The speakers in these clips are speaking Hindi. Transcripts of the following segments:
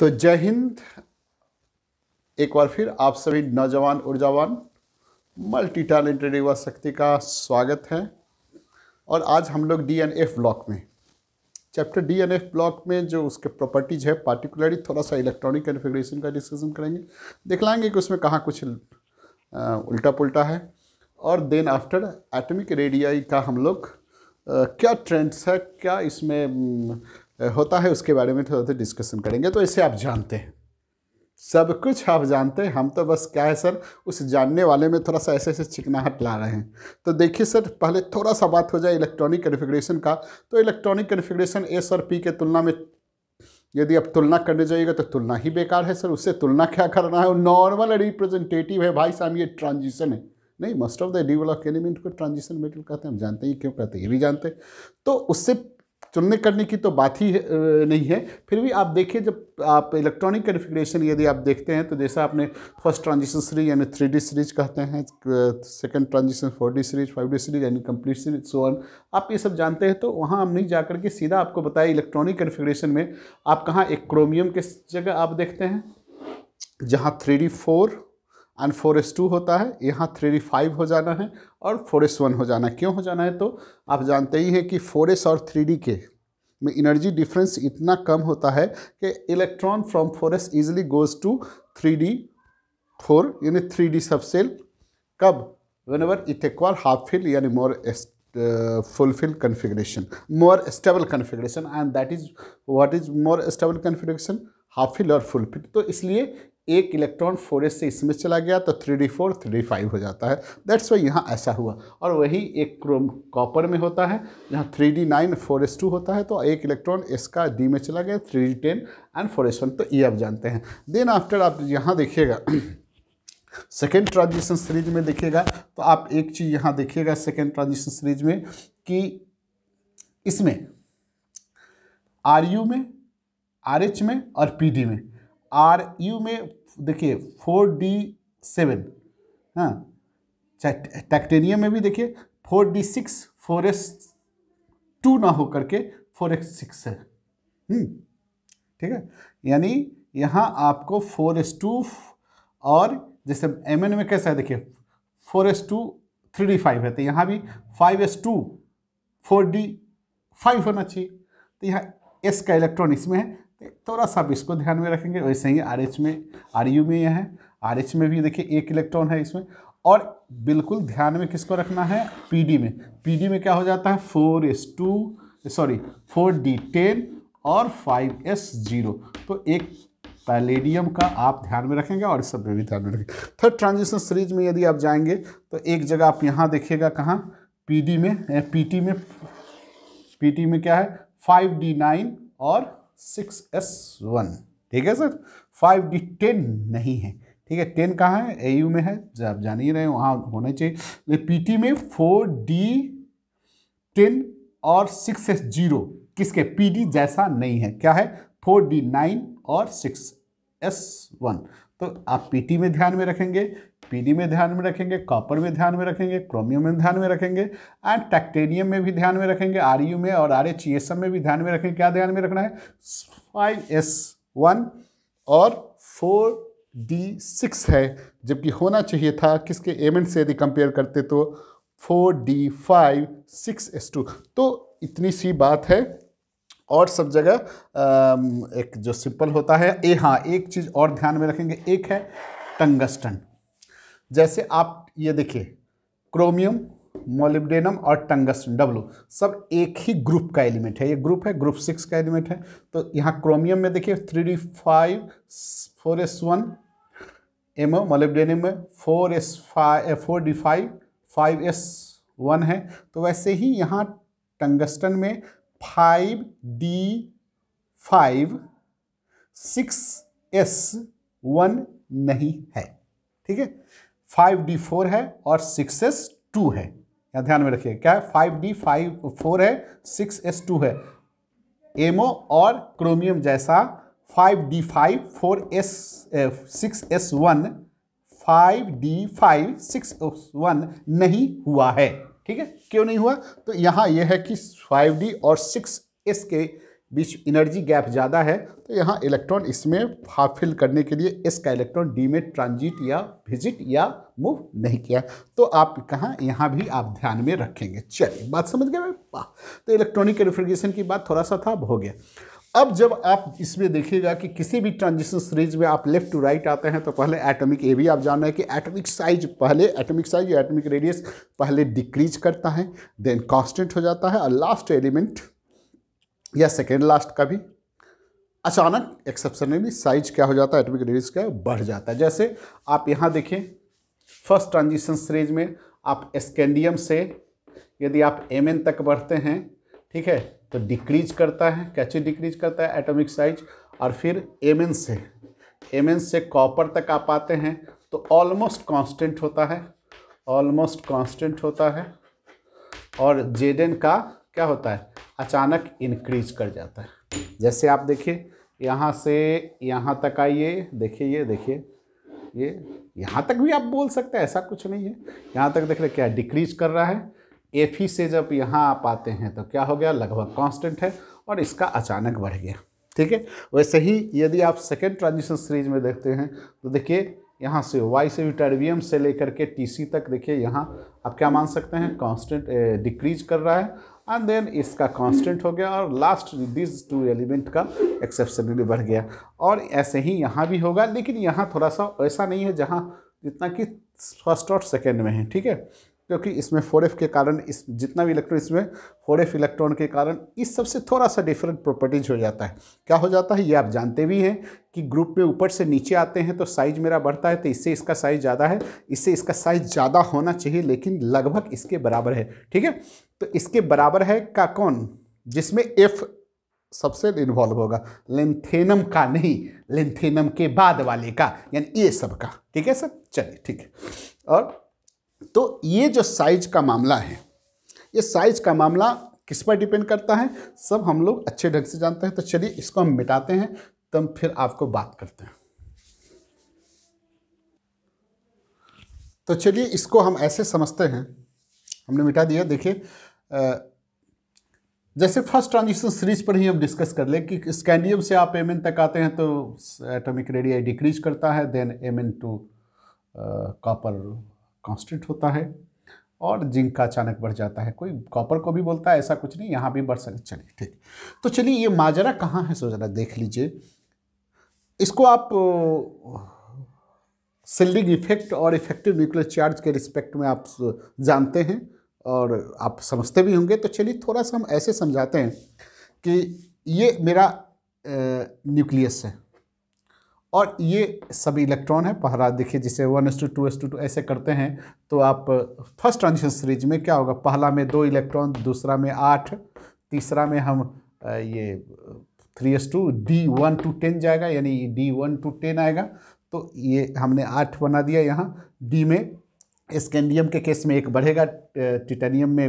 तो जय हिंद। एक बार फिर आप सभी नौजवान ऊर्जावान मल्टी टैलेंटेड युवा शक्ति का स्वागत है। और आज हम लोग डीएनएफ ब्लॉक में चैप्टर डीएनएफ ब्लॉक में जो उसके प्रॉपर्टीज है पार्टिकुलरली थोड़ा सा इलेक्ट्रॉनिक कॉन्फ़िगरेशन का डिस्कशन करेंगे। दिखलाएंगे कि उसमें कहाँ कुछ उल्टा पुल्टा है। और देन आफ्टर एटॉमिक रेडियाई का हम लोग क्या ट्रेंड्स है, क्या इसमें होता है, उसके बारे में थोड़ा सा डिस्कशन करेंगे। तो इसे आप जानते हैं, सब कुछ आप जानते हैं। हम तो बस क्या है सर, उस जानने वाले में थोड़ा सा ऐसे ऐसे चिकनाहट ला रहे हैं। तो देखिए सर, पहले थोड़ा सा बात हो जाए इलेक्ट्रॉनिक कॉन्फ़िगरेशन का। तो इलेक्ट्रॉनिक कॉन्फ़िगरेशन एस और पी के तुलना में यदि आप तुलना करने जाइएगा तो तुलना ही बेकार है सर। उससे तुलना क्या करना है, वो नॉर्मल रिप्रेजेंटेटिव है भाई साहब, ये ट्रांजिशन है। नहीं, most of the develop element को ट्रांजिशन मेटल कहते हैं, हम जानते हैं क्यों कहते हैं, ये भी जानते हैं। तो उससे तुलना करने की तो बात ही नहीं है। फिर भी आप देखिए, जब आप इलेक्ट्रॉनिक कॉन्फ़िगरेशन यदि आप देखते हैं तो जैसा आपने फर्स्ट ट्रांजिशन सीरीज यानी 3D सीरीज कहते हैं, second transition 4D series, 5D series यानी कंप्लीट सीरीज, सो ऑन, आप ये सब जानते हैं। तो वहाँ हम नहीं जा करके सीधा आपको बताया इलेक्ट्रॉनिक कॉन्फ़िगरेशन में आप कहाँ एक क्रोमियम के जगह आप देखते हैं जहाँ 3D4 एंड 4s2 होता है, यहाँ 3D5 हो जाना है और 4s1 हो जाना है। क्यों हो जाना है, तो आप जानते ही हैं कि 4s और 3D के में एनर्जी डिफरेंस इतना कम होता है कि electron from 4s easily goes to 3D4 यानी 3D सबसेल। कब? Whenever it acquire half fill यानी more fulfil configuration, more stable configuration. And that is what is more stable configuration, half fill और फुल फिल। तो इसलिए एक इलेक्ट्रॉन 4s से इसमें चला गया तो 3D4 3D5 हो जाता है। दैट्स वाई यहाँ ऐसा हुआ। और वही एक क्रोम कॉपर में होता है जहाँ 3D9 4s2 होता है, तो एक इलेक्ट्रॉन s का d में चला गया 3D10 एंड 4s1। तो ये आप जानते हैं। देन आफ्टर आप यहाँ देखिएगा सेकेंड ट्रांजिशन सीरीज में देखिएगा तो आप एक चीज़ यहाँ देखिएगा सेकेंड ट्रांजिशन सीरीज में कि इसमें RU में, RH में और PD में, RU में देखिए 4D7, हाँ, टाइटेनियम में भी देखिए 4D6 4s2 ना हो करके 4s6 है। ठीक है, यानी यहाँ आपको 4s2 और जैसे Mn में कैसा है देखिए 4s2 3D5 है, तो यहाँ भी 5s2 4D5 होना चाहिए। तो यहाँ s का इलेक्ट्रॉन इसमें है, थोड़ा सा आप इसको ध्यान में रखेंगे। वैसे ही RH में, RU में यह है, RH में भी देखिए एक इलेक्ट्रॉन है इसमें। और बिल्कुल ध्यान में किसको रखना है, PD में। PD में क्या हो जाता है 4D10 और 5s0। तो एक पैलेडियम का आप ध्यान में रखेंगे और इस सब में भी ध्यान में रखेंगे। थर्ड ट्रांजिशन सीरीज में यदि आप जाएंगे तो एक जगह आप यहाँ देखिएगा कहाँ, PD में, PT में क्या है 5D9 और 6s1। ठीक है सर, 5D10 नहीं है। ठीक है, 10 कहाँ है, AU में है, जब आप जान ही रहे हैं वहाँ होना चाहिए। PT में 4D10 और 6s0 किसके, PD जैसा नहीं है, क्या है 4D9 और 6s1। तो आप PT में ध्यान में रखेंगे, PD में ध्यान में रखेंगे, कॉपर में ध्यान में रखेंगे, क्रोमियम में ध्यान में रखेंगे एंड टाइटेनियम में भी ध्यान में रखेंगे, RU में और RH ये सब में भी ध्यान में रखेंगे। क्या ध्यान में रखना है, 5s1 और 4D6 है, जबकि होना चाहिए था किसके, Mn से यदि कंपेयर करते तो 4D5 6s2। तो इतनी सी बात है। और सब जगह एक जो सिंपल होता है हाँ, एक चीज़ और ध्यान में रखेंगे, एक है टंगस्टन। जैसे आप ये देखिए क्रोमियम, मोलिब्डेनम और टंगस्टन W सब एक ही ग्रुप का एलिमेंट है। ये ग्रुप है, ग्रुप 6 का एलिमेंट है। तो यहाँ क्रोमियम में देखिए 3D5 4s1, मोलिब्डेनम में 4D5 5s1 है। तो वैसे ही यहाँ टंगस्टन में 5D5 6s1 नहीं है। ठीक है, 5D4 है और 6s2 है। यहाँ ध्यान में रखिए, क्या है 5D4 है 6s2 है। एमओ और क्रोमियम जैसा 5D5 6s1 5D5 6s1 नहीं हुआ है। ठीक है, क्यों नहीं हुआ, तो यहाँ यह है कि 5D और 6s के बीच एनर्जी गैप ज़्यादा है, तो यहाँ इलेक्ट्रॉन इसमें हाफ फिल करने के लिए एस का इलेक्ट्रॉन डी में ट्रांजिट या विजिट या मूव नहीं किया। तो आप कहाँ यहाँ भी आप ध्यान में रखेंगे। चलिए, बात समझ गए भाई? वाह। तो इलेक्ट्रॉनिक रेफ्रिजरेशन की बात थोड़ा सा था, अब हो गया। अब जब आप इसमें देखिएगा कि किसी भी ट्रांजिशन सीरीज में आप लेफ्ट टू राइट आते हैं, तो पहले एटॉमिक, ये भी आप जानना है कि एटॉमिक साइज पहले, एटॉमिक साइज या एटॉमिक रेडियस पहले डिक्रीज करता है, देन कांस्टेंट हो जाता है, और लास्ट एलिमेंट या सेकेंड लास्ट का भी अचानक एक्सेप्शनली साइज क्या हो जाता है, एटॉमिक रेडियस का बढ़ जाता है। जैसे आप यहाँ देखिए, फर्स्ट ट्रांजिशन सीरीज में आप स्कैंडियम से यदि आप Mn तक बढ़ते हैं, ठीक है, तो डिक्रीज करता है। कैसे डिक्रीज करता है? Atomic size. और फिर Mn से कॉपर तक आप आते हैं तो ऑलमोस्ट कांस्टेंट होता है, ऑलमोस्ट कांस्टेंट होता है। और Zn का क्या होता है? अचानक इंक्रीज कर जाता है। जैसे आप देखिए, यहाँ से यहाँ तक आइए, देखिए ये देखिए, ये यहाँ तक भी आप बोल सकते हैं, ऐसा कुछ नहीं है। यहाँ तक देख रहे क्या डिक्रीज कर रहा है। Fe से जब यहाँ आप आते हैं तो क्या हो गया? लगभग कांस्टेंट है, और इसका अचानक बढ़ गया। ठीक है, वैसे ही यदि आप सेकेंड ट्रांजिशन सीरीज में देखते हैं तो देखिए, यहाँ से Y से भी टर्बियम से लेकर के Tc तक देखिए, यहाँ आप क्या मान सकते हैं? कांस्टेंट डिक्रीज कर रहा है, एंड देन इसका कांस्टेंट हो गया, और लास्ट दिस टू एलिमेंट का एक्सेप्शनली बढ़ गया। और ऐसे ही यहाँ भी होगा, लेकिन यहाँ थोड़ा सा ऐसा नहीं है जहाँ जितना कि फर्स्ट और सेकेंड में है। ठीक है, क्योंकि इसमें 4f के कारण, इस जितना भी इलेक्ट्रॉन इसमें 4f इलेक्ट्रॉन के कारण इस सबसे थोड़ा सा डिफरेंट प्रॉपर्टीज हो जाता है। क्या हो जाता है ये आप जानते भी हैं कि ग्रुप में ऊपर से नीचे आते हैं तो साइज मेरा बढ़ता है, तो इससे इसका साइज ज़्यादा है, इससे इसका साइज ज़्यादा होना चाहिए, लेकिन लगभग इसके बराबर है। ठीक है, तो इसके बराबर है का कौन? जिसमें f सबसे इन्वॉल्व होगा, लिथेनम का नहीं, लिथेनम के बाद वाले का, यानी ये सब का। ठीक है सर, चलिए ठीक है। और तो ये जो साइज का मामला है, ये साइज का मामला किस पर डिपेंड करता है, सब हम लोग अच्छे ढंग से जानते हैं। तो चलिए इसको हम मिटाते हैं, तब फिर आपको बात करते हैं। तो चलिए इसको हम ऐसे समझते हैं, हमने मिटा दिया। देखिए, जैसे फर्स्ट ट्रांजिशन सीरीज पर ही हम डिस्कस कर लें कि स्कैंडियम से आप Mn तक आते हैं तो एटॉमिक रेडियस डिक्रीज करता है, then Mn to copper constant होता है, और जिंक का अचानक बढ़ जाता है। कोई कॉपर को भी बोलता है, ऐसा कुछ नहीं, यहाँ भी बढ़ सकता। चलिए ठीक, तो चलिए ये माजरा कहाँ है, सो जरा देख लीजिए। इसको आप शिल्डिंग इफेक्ट और इफेक्टिव न्यूक्लियर चार्ज के रिस्पेक्ट में आप जानते हैं और आप समझते भी होंगे। तो चलिए थोड़ा सा हम ऐसे समझाते हैं कि ये मेरा न्यूक्लियस है, और ये सभी इलेक्ट्रॉन है। पहला देखिए, जिसे 1s2 2s2 ऐसे करते हैं, तो आप फर्स्ट ट्रांजिशन सीरीज में क्या होगा? पहला में 2 इलेक्ट्रॉन, दूसरा में 8, तीसरा में हम ये 3s2 D1 to 10 जाएगा, यानी D1 to 10 आएगा। तो ये हमने 8 बना दिया यहाँ। डी में स्कैंडियम के केस में 1 बढ़ेगा, टिटेनियम में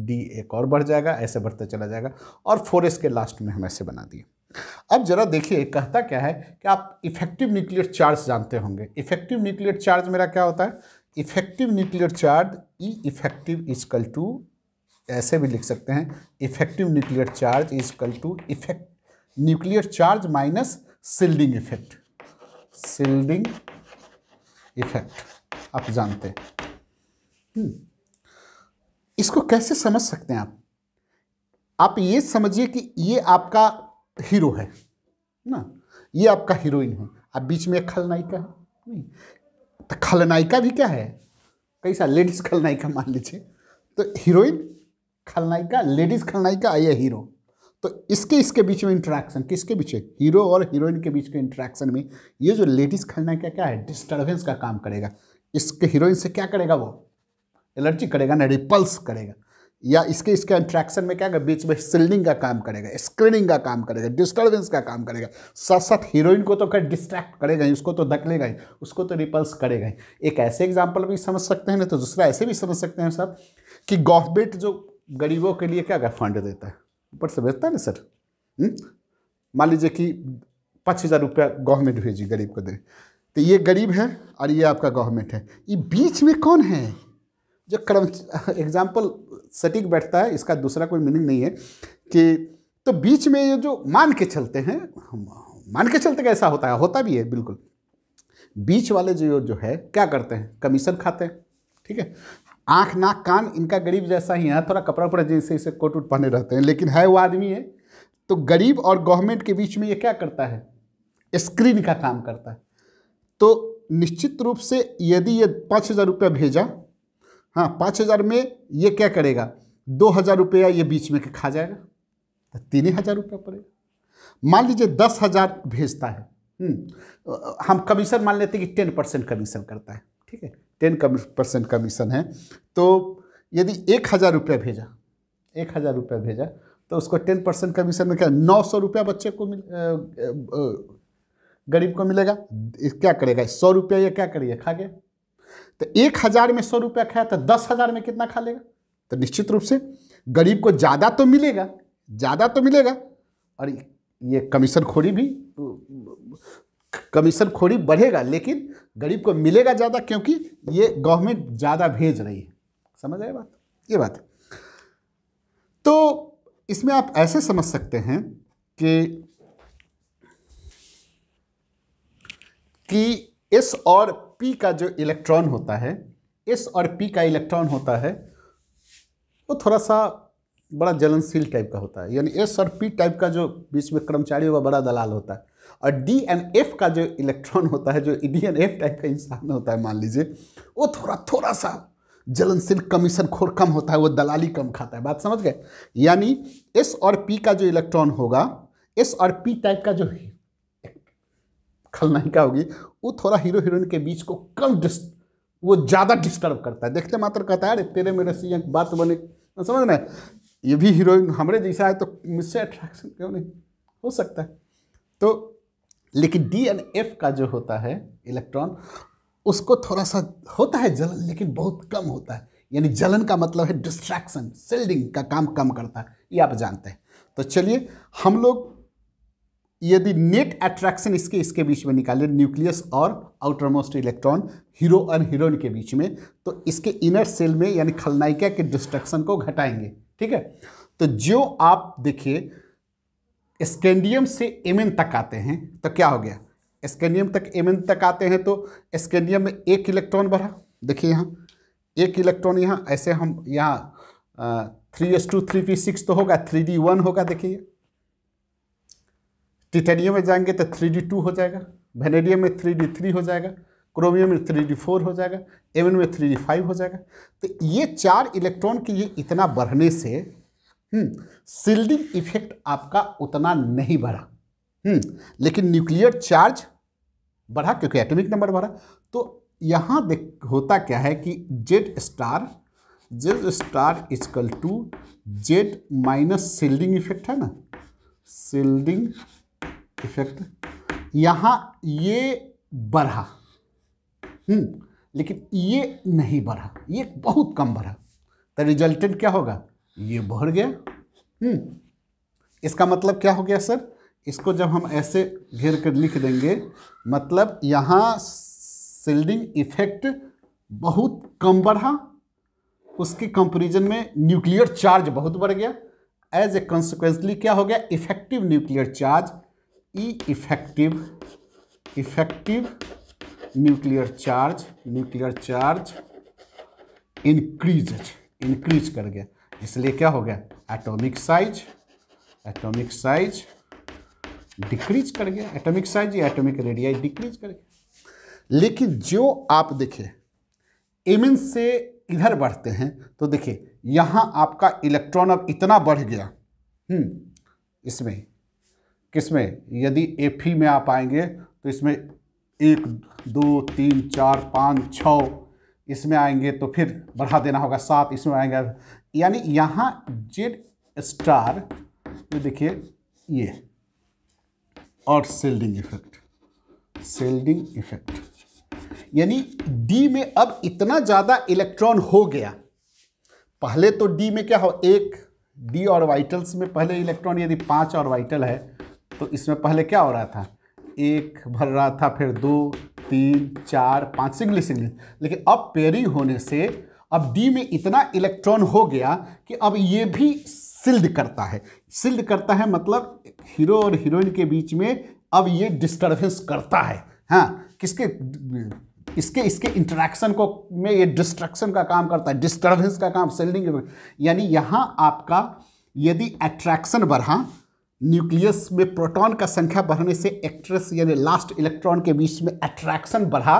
D एक और बढ़ जाएगा, ऐसे बढ़ते चला जाएगा। और 4s के लास्ट में हम ऐसे बना दिए। अब जरा देखिए कहता क्या है कि आप इफेक्टिव न्यूक्लियर चार्ज जानते होंगे। इफेक्टिव न्यूक्लियर चार्ज मेरा क्या होता है? Effective nuclear charge E effective equal to, ऐसे भी लिख सकते हैं, effective nuclear charge equal to effect nuclear charge minus shielding effect. Shielding effect आप जानते हैं। इसको कैसे समझ सकते हैं आप ये समझिए कि ये आपका हीरो है ना, ये आपका हीरोइन है। अब बीच में एक खलनायिका है, नहीं तो खलनायिका भी क्या है? कैसा? लेडीज खलनायिका मान लीजिए। तो हीरोइन, खलनायिका, लेडीज खलनायिका, ये हीरो। तो इसके बीच में इंटरेक्शन, किसके बीच है? हीरो और हीरोइन के बीच के इंटरेक्शन में ये जो लेडीज खलनायिका क्या है? डिस्टर्बेंस का काम करेगा। इसके हीरोइन से क्या करेगा? वो एलर्जी करेगा ना, रिपल्स करेगा। या इसके इंट्रैक्शन में क्या करेगा? बीच में शिल्डिंग का काम करेगा, स्क्रीनिंग का काम करेगा, डिस्टर्बेंस का काम करेगा। साथ साथ हीरोइन को तो कर डिस्ट्रैक्ट करेगा ही, उसको तो धकेलेगा ही, उसको तो रिपल्स करेगा ही। एक ऐसे एग्जाम्पल भी समझ सकते हैं ना, तो दूसरा ऐसे भी समझ सकते हैं सर कि गवर्नमेंट जो गरीबों के लिए क्या क्या फंड देता है, ऊपर से भेजता है ना सर। मान लीजिए कि 5,000 रुपया गवर्नमेंट भेजी गरीब को दे, तो ये गरीब है और ये आपका गवर्नमेंट है। ये बीच में कौन है? जो एग्जाम्पल सटीक बैठता है, इसका दूसरा कोई मीनिंग नहीं है कि तो बीच में ये जो मान के चलते हैं, मान के चलते कैसा होता है, होता भी है बिल्कुल, बीच वाले जो है क्या करते हैं, कमीशन खाते हैं। ठीक है, आँख नाक कान इनका गरीब जैसा ही है, थोड़ा कपड़ा उपड़ा जैसे इसे कोट उट पहने रहते हैं, लेकिन है वो आदमी है। तो गरीब और गवर्नमेंट के बीच में ये क्या करता है, स्क्रीन का काम करता है। तो निश्चित रूप से यदि ये 5,000 रुपया भेजा, हाँ 5,000 में ये क्या करेगा, 2,000 रुपया ये बीच में के खा जाएगा, तो 3,000 रुपया पड़ेगा। मान लीजिए 10,000 भेजता है, हम कमीशन मान लेते हैं कि 10% कमीशन करता है। ठीक है, 10% कमीशन है। तो यदि 1,000 रुपया भेजा, 1,000 रुपया भेजा, तो उसको 10% कमीशन में क्या 900 रुपया बच्चे को गरीब को मिलेगा। क्या करेगा, 100 रुपया ये क्या करिए खा गया। तो 1,000 में 100 रुपया खाया तो 10,000 में कितना खा लेगा। तो निश्चित रूप से गरीब को ज़्यादा तो मिलेगा, ज़्यादा तो मिलेगा, और ये कमीशन खोरी बढ़ेगा, लेकिन गरीब को मिलेगा ज़्यादा, क्योंकि ये गवर्नमेंट ज़्यादा भेज रही है। समझ आए बात, ये बात है। तो इसमें आप ऐसे समझ सकते हैं कि एस और पी का जो इलेक्ट्रॉन होता है, एस और पी का इलेक्ट्रॉन होता है, वो थोड़ा सा बड़ा जलनशील टाइप का होता है। यानी एस और पी टाइप का जो बीच में कर्मचारी होगा बड़ा दलाल होता है। और डी एंड एफ का जो इलेक्ट्रॉन होता है, जो डी एंड एफ टाइप का इंसान होता है मान लीजिए, वो थोड़ा सा जलनशील, कमीशन खोर कम होता है, वो दलाली कम खाता है। बात समझ गए। यानी एस और पी का जो इलेक्ट्रॉन होगा, एस और पी टाइप का जो खलनायिका होगी, वो थोड़ा हीरो हीरोइन के बीच को वो ज़्यादा डिस्टर्ब करता है। देखते मात्र कहता है अरे तेरे मेरे से एक बात बने, समझ ना, ये भी हीरोइन हमरे जैसा है तो मुझसे अट्रैक्शन क्यों नहीं हो सकता है। तो लेकिन डी एंड एफ का जो होता है इलेक्ट्रॉन, उसको थोड़ा सा होता है जलन, लेकिन बहुत कम होता है। यानी जलन का मतलब है डिस्ट्रैक्शन, शिल्डिंग का काम कम करता है, ये आप जानते हैं। तो चलिए हम लोग यदि नेट अट्रैक्शन इसके बीच में निकाले, न्यूक्लियस और आउटर मोस्ट इलेक्ट्रॉन, हीरो और हीरोइन के बीच में, तो इसके इनर सेल में यानी खलनायिका के डिस्ट्रैक्शन को घटाएंगे। ठीक है, तो जो आप देखिए स्कैंडियम से एमएन तक आते हैं, तो क्या हो गया, स्कैंडियम तक एमएन तक आते हैं तो स्कैंडियम में एक इलेक्ट्रॉन बढ़ा। देखिए यहाँ एक इलेक्ट्रॉन, यहाँ ऐसे हम यहाँ 3s2 3p6 तो होगा, 3d1 होगा। देखिए टिटेनियम में जाएंगे तो 3d2 हो जाएगा, वेनेडियम में 3d3 हो जाएगा, क्रोमियम में 3d4 हो जाएगा, एमएन में 3d5 हो जाएगा। तो ये 4 इलेक्ट्रॉन की ये इतना बढ़ने से शिल्डिंग इफेक्ट आपका उतना नहीं बढ़ा, लेकिन न्यूक्लियर चार्ज बढ़ा क्योंकि एटॉमिक नंबर बढ़ा। तो यहाँ होता क्या है कि Z star equal to Z minus shielding effect है ना, शिल्डिंग इफेक्ट, यहाँ ये बढ़ा, लेकिन ये नहीं बढ़ा, ये बहुत कम बढ़ा। तो रिजल्टेंट क्या होगा, ये बढ़ गया। इसका मतलब क्या हो गया सर, इसको जब हम ऐसे घेर कर लिख देंगे, मतलब यहाँ शिल्डिंग इफेक्ट बहुत कम बढ़ा, उसके कंपैरिजन में न्यूक्लियर चार्ज बहुत बढ़ गया। एज ए कॉन्सिक्वेंसली क्या हो गया, effective nuclear charge, effective nuclear charge increase कर गया। इसलिए क्या हो गया, एटॉमिक साइज डिक्रीज कर गया, एटॉमिक साइज या एटॉमिक रेडियाई डिक्रीज कर गया। लेकिन जो आप देखिए एमएन से इधर बढ़ते हैं तो देखिए यहाँ आपका इलेक्ट्रॉन अब इतना बढ़ गया, इसमें किसमें, यदि Fe में आप आएंगे तो इसमें 1 2 3 4 5 6 इसमें आएंगे तो फिर बढ़ा देना होगा 7 इसमें आएंगे। यानी यहाँ जेड स्टार में देखिए ये और शिल्डिंग इफेक्ट, यानी डी में अब इतना ज़्यादा इलेक्ट्रॉन हो गया। पहले तो डी में क्या हो, एक डी ऑर्बिटल्स में पहले इलेक्ट्रॉन यदि 5 ऑर्बिटल है तो इसमें पहले क्या हो रहा था, 1 भर रहा था, फिर 2 3 4 5 सिंगल। लेकिन अब पेयरिंग होने से अब डी में इतना इलेक्ट्रॉन हो गया कि अब ये भी शिल्ड करता है। शिल्ड करता है मतलब हीरो और हीरोइन के बीच में अब ये डिस्टर्बेंस करता है। हाँ, किसके इसके इंटरेक्शन को में ये डिस्ट्रक्शन का काम करता है, डिस्टर्बेंस का काम शिल्डिंग। यानी यहाँ आपका यदि अट्रैक्शन बढ़ा, न्यूक्लियस में प्रोटॉन का संख्या बढ़ने से एक्ट्रेस यानी लास्ट इलेक्ट्रॉन के बीच में अट्रैक्शन बढ़ा,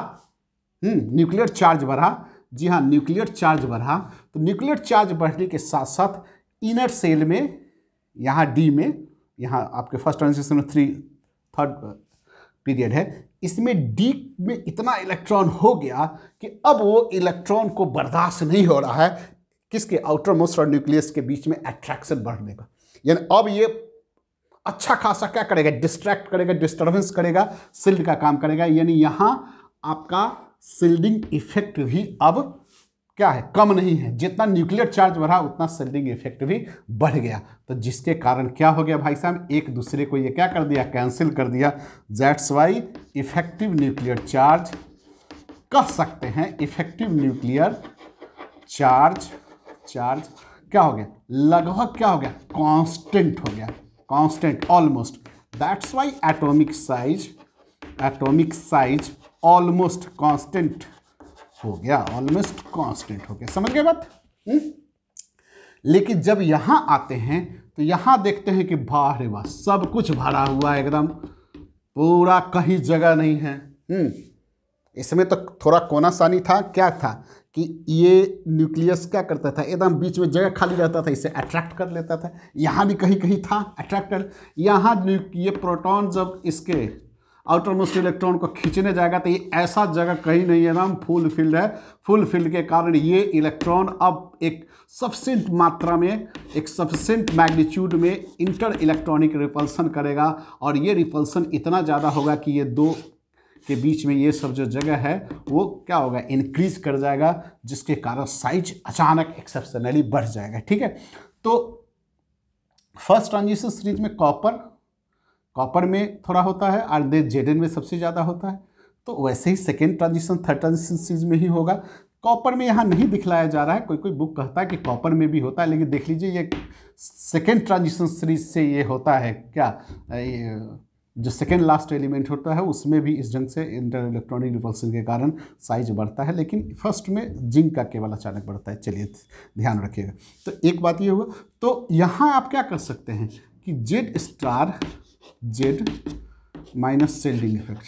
न्यूक्लियर चार्ज बढ़ा। जी हाँ, न्यूक्लियर चार्ज बढ़ा तो न्यूक्लियर चार्ज बढ़ने के साथ साथ इनर सेल में यहाँ डी में, यहाँ आपके फर्स्ट ट्रांजिशन में थर्ड पीरियड है, इसमें डी में इतना इलेक्ट्रॉन हो गया कि अब वो इलेक्ट्रॉन को बर्दाश्त नहीं हो रहा है किसके, आउटर मोस्ट और न्यूक्लियस के बीच में अट्रैक्शन बढ़ने का। यानी अब ये अच्छा खासा क्या करेगा, डिस्ट्रैक्ट करेगा, डिस्टर्बेंस करेगा, शिल्ड का काम करेगा। यानी यहाँ आपका शिल्डिंग इफेक्ट भी अब क्या है, कम नहीं है। जितना न्यूक्लियर चार्ज बढ़ा उतना शिल्डिंग इफेक्ट भी बढ़ गया। तो जिसके कारण क्या हो गया भाई साहब, एक दूसरे को ये क्या कर दिया, कैंसिल कर दिया। That's why effective nuclear charge कह सकते हैं, इफेक्टिव न्यूक्लियर चार्ज क्या हो गया, लगभग क्या हो गया, कांस्टेंट हो गया, constant almost. That's why atomic size almost constant हो गया, ऑलमोस्ट कांस्टेंट हो गया। समझ गए बात? लेकिन जब यहां आते हैं तो यहां देखते हैं कि वाह रे वाह, सब कुछ भरा हुआ है एकदम, पूरा कहीं जगह नहीं है। इसमें तो थोड़ा कोनासानी था, क्या था कि ये न्यूक्लियस क्या करता था, एकदम बीच में जगह खाली रहता था, इसे अट्रैक्ट कर लेता था। यहाँ भी कहीं कहीं था अट्रैक्ट कर, यहाँ ये प्रोटॉन जब इसके आउटर मोस्ट इलेक्ट्रॉन को खींचने जाएगा तो ये ऐसा जगह कहीं नहीं है, एकदम फुल फील्ड है। फुल फील्ड के कारण ये इलेक्ट्रॉन अब एक सफिशिएंट मात्रा में, एक सफिशिएंट मैग्नीट्यूड में इंटर इलेक्ट्रॉनिक रिपल्सन करेगा, और ये रिपल्सन इतना ज़्यादा होगा कि ये दो के बीच में ये सब जो जगह है वो क्या होगा, इंक्रीज कर जाएगा, जिसके कारण साइज अचानक एक्सेप्शनली बढ़ जाएगा। ठीक है, तो फर्स्ट ट्रांजिशन सीरीज में कॉपर में थोड़ा होता है, और जेडन में सबसे ज़्यादा होता है। तो वैसे ही second transition third transition series में ही होगा। कॉपर में यहाँ नहीं दिखलाया जा रहा है, कोई बुक कहता है कि कॉपर में भी होता है, लेकिन देख लीजिए ये सेकेंड ट्रांजिशन सीरीज से ये होता है क्या, ये जो सेकेंड लास्ट एलिमेंट होता है उसमें भी इस ढंग से इंटर इलेक्ट्रॉनिक रिपल्सन के कारण साइज बढ़ता है, लेकिन फर्स्ट में जिंक का केवल अचानक बढ़ता है। चलिए ध्यान रखिएगा। तो एक बात ये हुआ, तो यहाँ आप क्या कर सकते हैं कि जेड माइनस शिल्डिंग इफेक्ट,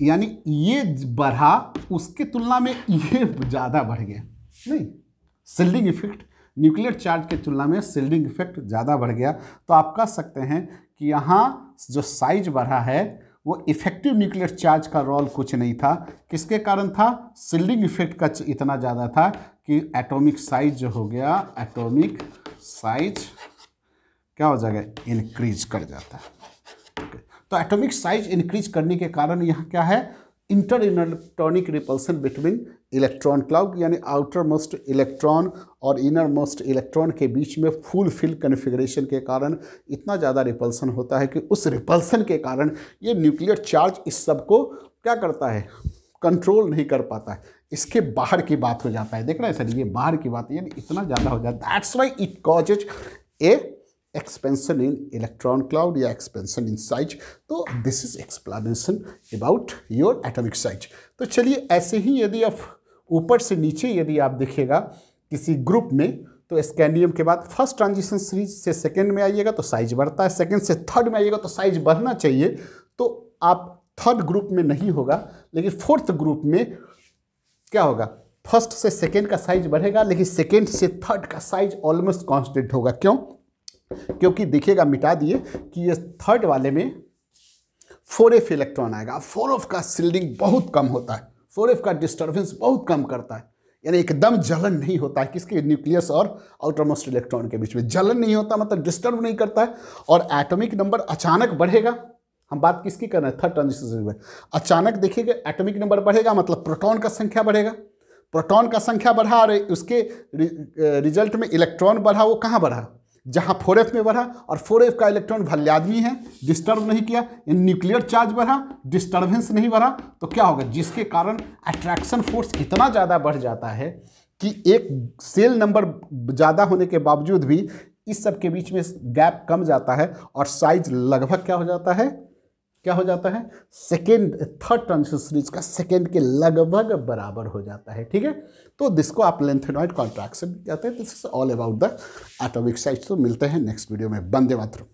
यानी ये बढ़ा उसके तुलना में ये ज़्यादा बढ़ गया, नहीं शिल्डिंग इफेक्ट न्यूक्लियर चार्ज के तुलना में शिल्डिंग इफेक्ट ज़्यादा बढ़ गया। तो आप कह सकते हैं कि यहाँ जो साइज बढ़ा है वो इफेक्टिव न्यूक्लियर चार्ज का रोल कुछ नहीं था, किसके कारण था, शिल्डिंग इफेक्ट का इतना ज़्यादा था कि एटॉमिक साइज जो हो गया, एटॉमिक साइज क्या हो जाएगा, इंक्रीज कर जाता है। तो एटॉमिक साइज इंक्रीज करने के कारण यहाँ क्या है, inter electronic repulsion between electron cloud, यानी आउटर मोस्ट इलेक्ट्रॉन और इनर मोस्ट इलेक्ट्रॉन के बीच में फुल फिल कन्फिग्रेशन के कारण इतना ज़्यादा रिपल्सन होता है कि उस रिपल्सन के कारण ये न्यूक्लियर चार्ज इस सब को क्या करता है, कंट्रोल नहीं कर पाता है, इसके बाहर की बात हो जाता है। देख रहे हैं सर, ये बाहर की बात है, यानी इतना ज़्यादा हो जाता है। That's why it causes A expansion in electron cloud या expansion in size। तो this is explanation about your atomic size। तो चलिए ऐसे ही यदि आप ऊपर से नीचे यदि आप देखिएगा किसी ग्रुप में, तो स्कैंडियम के बाद फर्स्ट ट्रांजिशन सीरीज से सेकेंड में आइएगा तो साइज बढ़ता है, सेकेंड से थर्ड में आइएगा तो साइज बढ़ना चाहिए। तो आप थर्ड ग्रुप में नहीं होगा, लेकिन फोर्थ ग्रुप में क्या होगा, फर्स्ट से सेकेंड का साइज बढ़ेगा, लेकिन सेकेंड से थर्ड का साइज ऑलमोस्ट कॉन्स्टेंट होगा। क्यों? क्योंकि देखिएगा, मिटा दिए कि ये थर्ड वाले में 4f इलेक्ट्रॉन आएगा। 4f का शिल्डिंग बहुत कम होता है, 4f का डिस्टर्बेंस बहुत कम करता है, यानी एकदम जलन नहीं होता है किसके, न्यूक्लियस और आउटर मोस्ट इलेक्ट्रॉन के बीच में जलन नहीं होता, मतलब डिस्टर्ब नहीं करता है। और एटॉमिक नंबर अचानक बढ़ेगा, हम बात किसकी कर रहे हैं, थर्ड ट्रांजिशन में। अचानक देखिएगा एटॉमिक नंबर बढ़ेगा, मतलब प्रोटॉन का संख्या बढ़ेगा, प्रोटॉन का संख्या बढ़ा और उसके रिजल्ट में इलेक्ट्रॉन बढ़ा। वो कहाँ बढ़ा, जहाँ 4f में बढ़ा, और 4f का इलेक्ट्रॉन भले आदमी है, डिस्टर्ब नहीं किया, न्यूक्लियर चार्ज बढ़ा, डिस्टर्बेंस नहीं बढ़ा, तो क्या होगा, जिसके कारण अट्रैक्शन फोर्स इतना ज़्यादा बढ़ जाता है कि एक सेल नंबर ज़्यादा होने के बावजूद भी इस सब के बीच में गैप कम जाता है और साइज लगभग क्या हो जाता है, सेकेंड थर्ड ट्रांजिशन सीरीज का सेकेंड के लगभग बराबर हो जाता है। ठीक है, तो जिसको आप लेंथेनॉइड कॉन्ट्रैक्शन कहते हैं। This is all about the atomic size. तो मिलते हैं नेक्स्ट वीडियो में। वंदे मातरम।